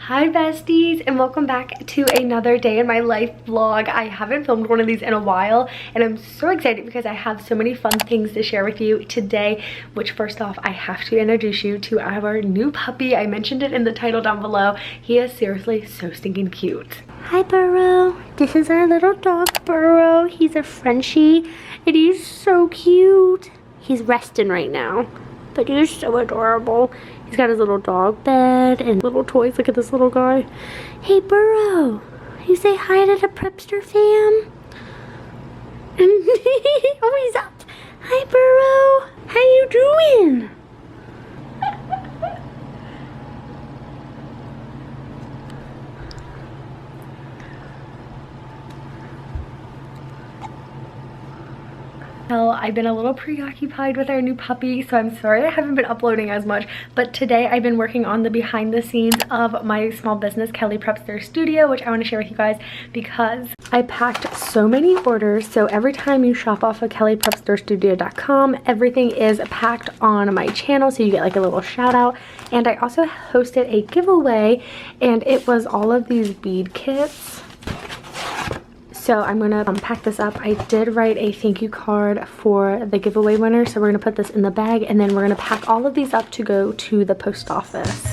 Hi besties, and welcome back to another day in my life vlog. I haven't filmed one of these in a while and I'm so excited because I have so many fun things to share with you today, which first off, I have to introduce you to our new puppy. I mentioned it in the title down below. He is seriously so stinking cute. Hi Burrow, this is our little dog Burrow. He's a Frenchie and he's so cute. He's resting right now, but he's so adorable. He's got his little dog bed and little toys. Look at this little guy. Hey Burrow, you say hi to the Prepster fam? Oh, he's up. Hi Burrow, how you doing? Well, I've been a little preoccupied with our new puppy, so I'm sorry I haven't been uploading as much, but today I've been working on the behind the scenes of my small business, KellyPrepster Studio, which I want to share with you guys because I packed so many orders. So every time you shop off of KellyPrepsterStudio.com, everything is packed on my channel, so you get like a little shout out. And I also hosted a giveaway, and it was all of these bead kits. So I'm gonna pack this up. I did write a thank you card for the giveaway winner, so we're gonna put this in the bag and then we're gonna pack all of these up to go to the post office.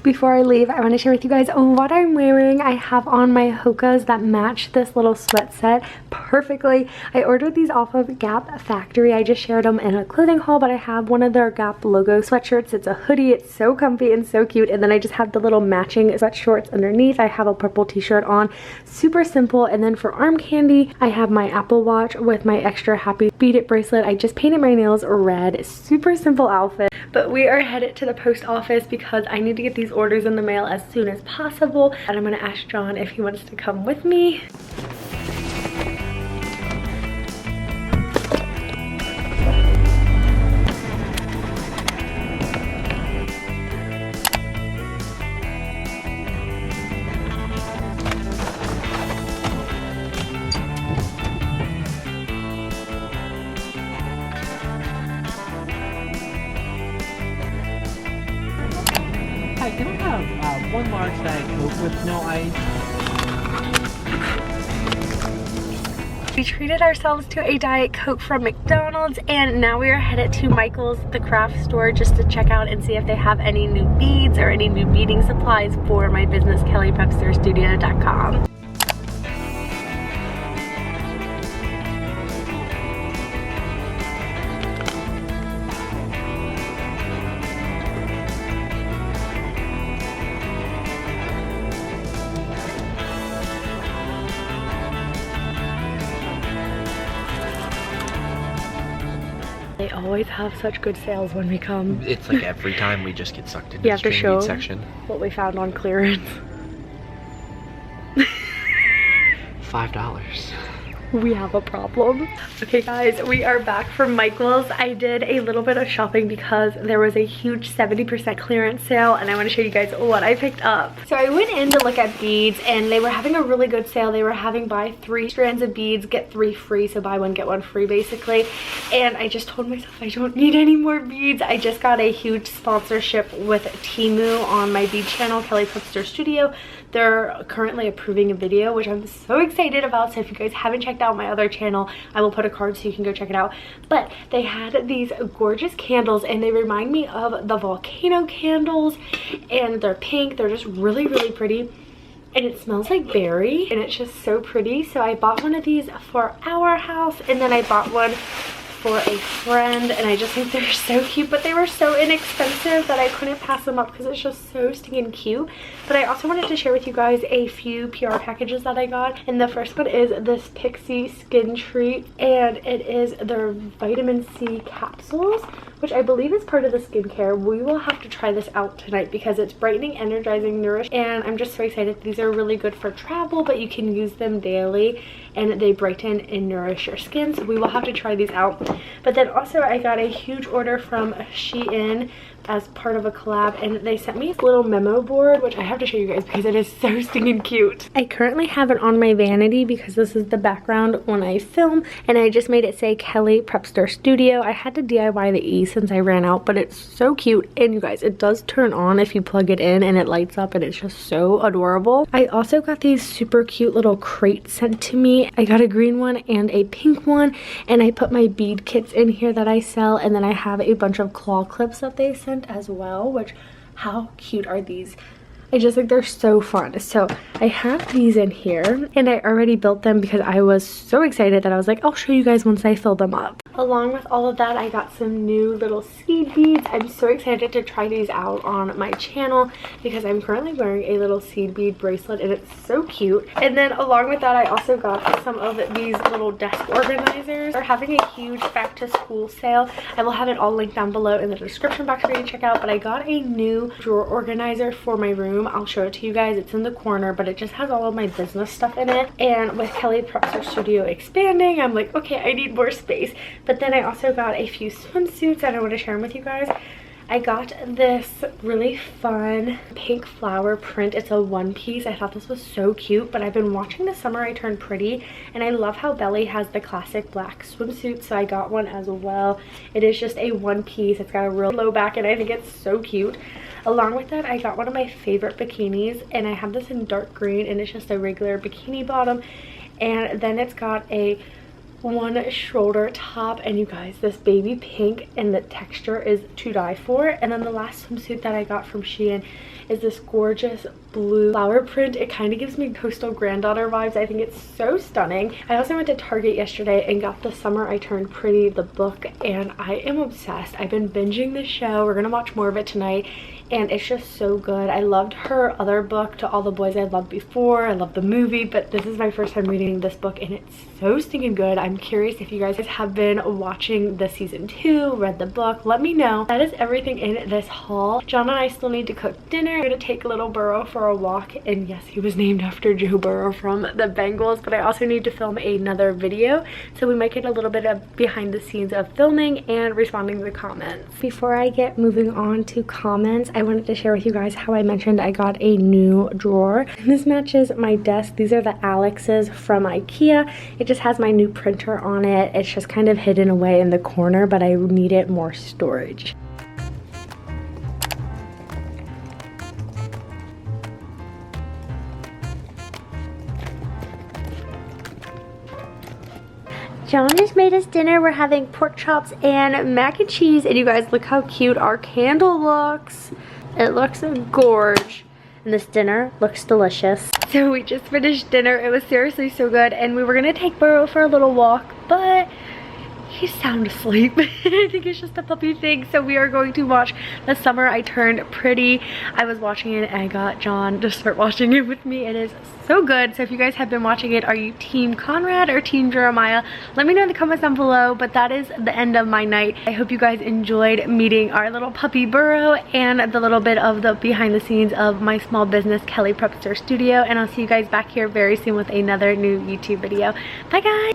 Before I leave, I want to share with you guys what I'm wearing. I have on my Hokas that match this little sweat set perfectly. I ordered these off of Gap Factory. I just shared them in a clothing haul, but I have one of their Gap logo sweatshirts. It's a hoodie. It's so comfy and so cute. And then I just have the little matching sweat shorts underneath. I have a purple t-shirt on. Super simple. And then for arm candy, I have my Apple Watch with my extra happy beaded bracelet. I just painted my nails red. Super simple outfit. But we are headed to the post office because I need to get these orders in the mail as soon as possible, and I'm gonna ask John if he wants to come with me. Hi, can I have one large Diet Coke with no ice? We treated ourselves to a Diet Coke from McDonald's, and now we are headed to Michael's, the craft store, just to check out and see if they have any new beads or any new beading supplies for my business, KellyPrepsterStudio.com. They always have such good sales when we come. It's like every time we just get sucked into You the have to string show bead section. what we found on clearance. $5. We have a problem. Okay guys, we are back from Michael's. I did a little bit of shopping because there was a huge 70% clearance sale, and I want to show you guys what I picked up. So I went in to look at beads, and they were having a really good sale. They were having buy 3 strands of beads, get 3 free, so buy 1 get 1 free basically. And I just told myself I don't need any more beads. I just got a huge sponsorship with Temu on my bead channel, KellyPrepster Studio. They're currently approving a video, which I'm so excited about. So if you guys haven't checked out my other channel, I will put a card so you can go check it out. But they had these gorgeous candles, and they remind me of the volcano candles, and they're pink. They're just really, really pretty. And it smells like berry, and it's just so pretty. So I bought one of these for our house, and then I bought one for a friend, and I just think they're so cute, but they were so inexpensive that I couldn't pass them up because it's just so stinking cute. But I also wanted to share with you guys a few PR packages that I got, and the first one is this Pixie Skin Treat, and it is their vitamin C capsules, which I believe is part of the skincare. We will have to try this out tonight because it's brightening, energizing, nourish, and I'm just so excited. These are really good for travel, but you can use them daily and they brighten and nourish your skin, so we will have to try these out. But then also I got a huge order from SHEIN as part of a collab, and they sent me this little memo board, which I have to show you guys because it is so stinking cute. I currently have it on my vanity because this is the background when I film, and I just made it say KellyPrepster Studio. I had to DIY the E since I ran out, but it's so cute, and you guys, it does turn on if you plug it in and it lights up, and it's just so adorable. I also got these super cute little crates sent to me. I got a green one and a pink one, and I put my bead kits in here that I sell, and then I have a bunch of claw clips that they sent as well, which how cute are these? I just think they're so fun. So I have these in here, and I already built them because I was so excited that I was like, I'll show you guys once I fill them up. Along with all of that, I got some new little seed beads. I'm so excited to try these out on my channel because I'm currently wearing a little seed bead bracelet, and it's so cute. And then along with that, I also got some of these little desk organizers. They're having a huge back to school sale. I will have it all linked down below in the description box for you to check out, but I got a new drawer organizer for my room. I'll show it to you guys. It's in the corner, but it just has all of my business stuff in it. And with KellyPrepster Studio expanding, I'm like, okay, I need more space. But then I also got a few swimsuits and I want to share them with you guys. I got this really fun pink flower print. It's a one piece. I thought this was so cute, but I've been watching The Summer I Turned Pretty, and I love how Belly has the classic black swimsuit, so I got one as well. It is just a one piece. It's got a real low back, and I think it's so cute. Along with that, I got one of my favorite bikinis, and I have this in dark green, and it's just a regular bikini bottom, and then it's got a one shoulder top, and you guys, this baby pink, and the texture is to die for. And then the last swimsuit that I got from SHEIN is this gorgeous blue flower print. It kind of gives me coastal granddaughter vibes. I think it's so stunning. I also went to Target yesterday and got The Summer I Turned Pretty, the book, and I am obsessed. I've been binging the show. We're gonna watch more of it tonight, and it's just so good. I loved her other book, To All the Boys I Loved Before. I loved the movie, but this is my first time reading this book, and it's so stinking good. I'm curious if you guys have been watching the season 2, read the book, let me know. That is everything in this haul. John and I still need to cook dinner. We're gonna take little Burrow for a walk, and yes, he was named after Joe Burrow from the Bengals, but I also need to film another video, so we might get a little bit of behind the scenes of filming and responding to the comments. Before I get moving on to comments, I wanted to share with you guys how I mentioned I got a new drawer. And this matches my desk. These are the Alex's from IKEA. It just has my new printer on it. It's just kind of hidden away in the corner, but I needed more storage. John just made us dinner. We're having pork chops and mac and cheese, and you guys, look how cute our candle looks. It looks gorge, and this dinner looks delicious. So we just finished dinner. It was seriously so good, and we were gonna take Burrow for a little walk, but he's sound asleep. I think it's just a puppy thing. So we are going to watch The Summer I Turned Pretty. I was watching it and I got John to start watching it with me. It is so good. So if you guys have been watching it, are you Team Conrad or Team Jeremiah? Let me know in the comments down below. But that is the end of my night. I hope you guys enjoyed meeting our little puppy Burrow and the little bit of the behind the scenes of my small business, KellyPrepster Studio. And I'll see you guys back here very soon with another new YouTube video. Bye guys!